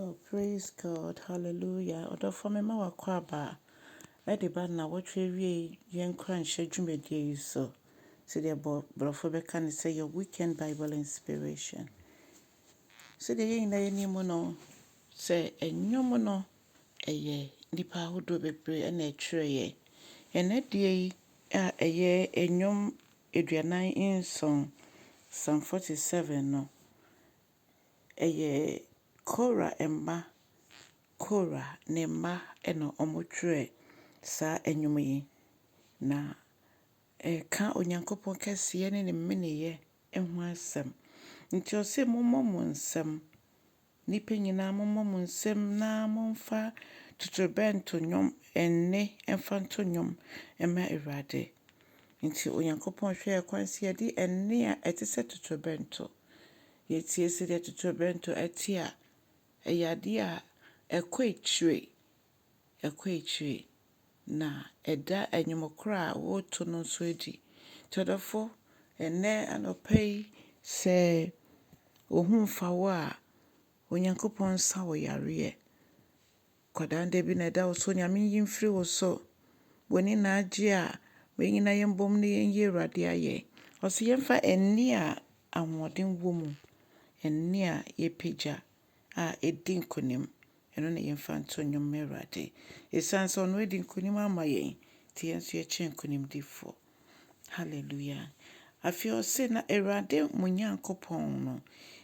Oh, praise God. Hallelujah. Odo for me ma wakwaba. Ede ba na wotwe wie yen kran hye dwumedie so. So the brofo be kan say your weekend Bible inspiration. So the yin na ni mu no say enwom no eye nipa hodo bebre na etwere ye. Ene die yi a eye enwom aduanan inson Psalm 47 no. Eye Kora ne mma eno omotwe sa enwom yi na ka onyankopon kase ne meneye eho asem nti o se mommo nsem nipa nyina mommo nsem na momfa tuturbento nwom enne emfanto nwom ema Awurade nti onyankopon hwe kwanse yedi enne a etese tuturbento yetie se de tuturbento etia eyade a ekwaetwe na eda enyumokra wo to no so edi todofo enne anopai se ohumfa wo a onyankopon sa wo yare kwadande bi na da wo so nyame yimfiri wo so woni na age a wenyina yembom ne yenye Awurade aye o se yemfa enni a ahoden wo mu enni a yepeja a edin konim eno na yemfa nto nwom Awurade esanso no edin konim ama yen ti yenso ye chen konim difo hallelujah afio se na Awurade munyankopon no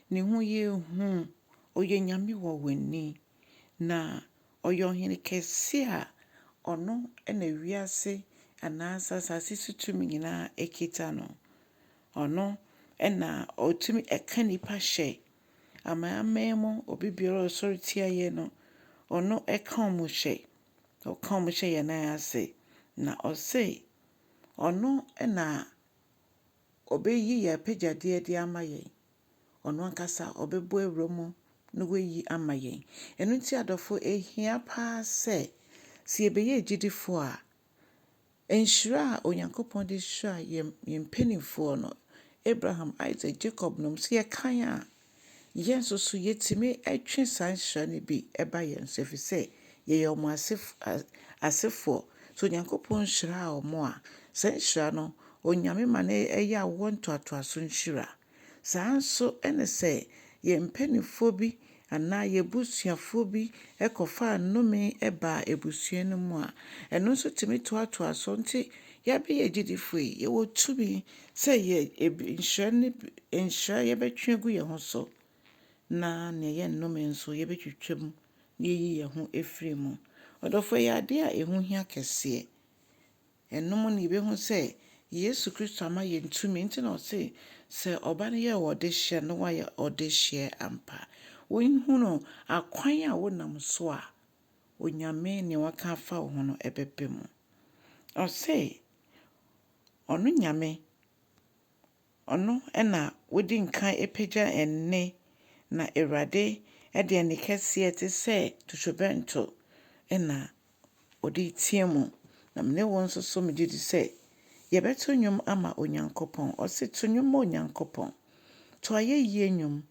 ne hu ye hu oye nyame wo wani na oyo hene kese a ono na wiase anasa sase sutumi nyina ekita no ono na otumi eka nipa hye amamo obibiara authority aye no ono eka omo hye ye na ase na o say ono na obeyi ya pejade de ama ye ono ankasa obebo ewromu no weyi ama ye enu ti adofo ehia pa se ebeye gidifo a enhira onyankopon de hira yempenifo no Abraham, Isaac, Jacob no se kan a yenso so yetime atwe sanhira ne bi eba yenso efise ye yomo asefo so onyankopon hira omo a sanhira no onyame ma na eya wonto atoaso nhira sanso ene se yempenifo bi ana yebusuafo bi ekofa nnome eba ebusua no mu a eno so timi toaso nti ya be yegidifo ye wotumi se ye enhira ye betwe gu ye ho so na ne ye nnome nso ye betwetwem ne yi ye ho efiri mu odofo ya de a ehu hia kese ennom ne be hu se Yesu Kristo ama ye ntumi nti na o se oba ne ye wode hye no wa ye ode hye ampa wonhu no akwan a wonam so a onyame ne waka fa wo no ebepem o se ono nyame ono na wodi nkan epeja enne na Awurade de ne kese te se tuturbento na odi tiemu na mne won so me gidi se ye beto nwom ama onyankopon o se to nwom ma onyankopon to ayeye nwom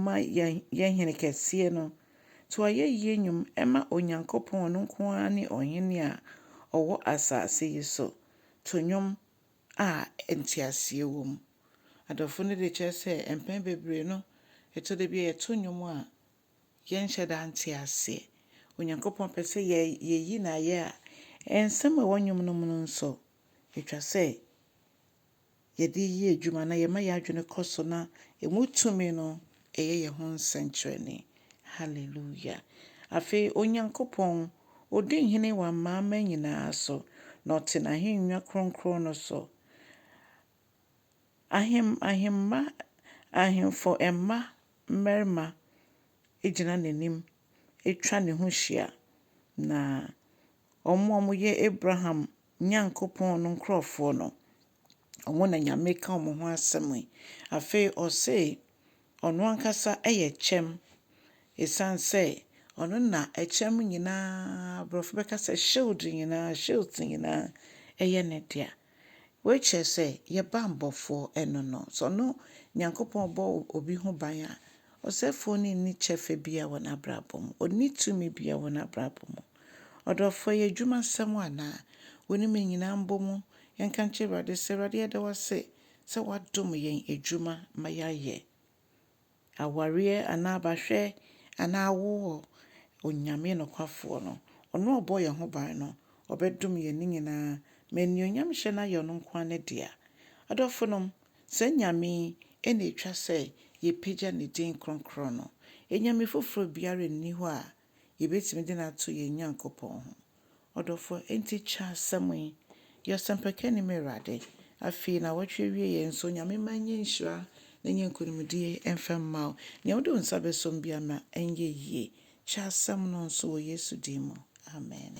ma ye hene kese no to ayeye nwom ema onyankopon no nko ani ohene a owo asase yi so to nwom a entiase wom adofo ne de chese empen bebre no eto de bi ye to nwom a yen hyeda entiase onyankopon pese ye yi na ye a ensem a wonwom no mu nso etwa se ye di yi adwuma na ye ma ya adwene koso na emutumi no eye ho nsenkyerene hallelujah afi onyankopon odi hene wa mama nyina so na otena henwa kronkron no so ahemfo emma mmerma ejina nanim etwa ne ho hia na omo ye Abraham nyankopon no nkrofo no omo na nyame ka omo ho asem afi o se ono ankasa eye chem esanse ono na echem nyina brofo beka se shield nyina eye ne dia we che se ye bambofo eno no so no nyankopon bo obi ho ban a Ɔsɛfoɔ no nni kyɛfa bia wɔ n'abrabɔ mu. Ɔnni tumi bia wɔ n'abrabɔ mu. Ɔdɔfoɔ yɛ adwumasɛm anaa wonim nyinaa mbɔ mu. Yɛnka nkyerɛ Awurade sɛ Awurade yɛda wo ase sɛ woadom yɛn adwuma ma yɛayɛ. Awareɛ anaa abahwɛ anaa awoɔ Onyame nokwafoɔ no. Ɔno a ɔbɔ yɛn ho ban no, ɔbɛdom yɛn ne nyinaa. Ma anuonyam hyɛ no ayɛ ɔno nko ara ne dea. Adɔfonom, saa Nyame yi ɛna ɛtwa sɛ yɛpagya ne din kronkron no. Enyame foforɔ biara nni hɔ a yɛbɛtumi de no ato yɛn Nyankopɔn ho. Ɔdɔfoɔ, enti kyɛ asɛm yi. Yɛ ɔsɛmpɛkani ma Awurade. Afei na wɔtwe wie yɛn nso Nyame ma nyɛ nhyira na nyɛ nkonimdie ɛmfa mma wo. Nea wode wo nsa bɛsom biara ma ɛnyɛ yie. Kyɛ asɛm no nso wɔ Yesu din mu. Amen.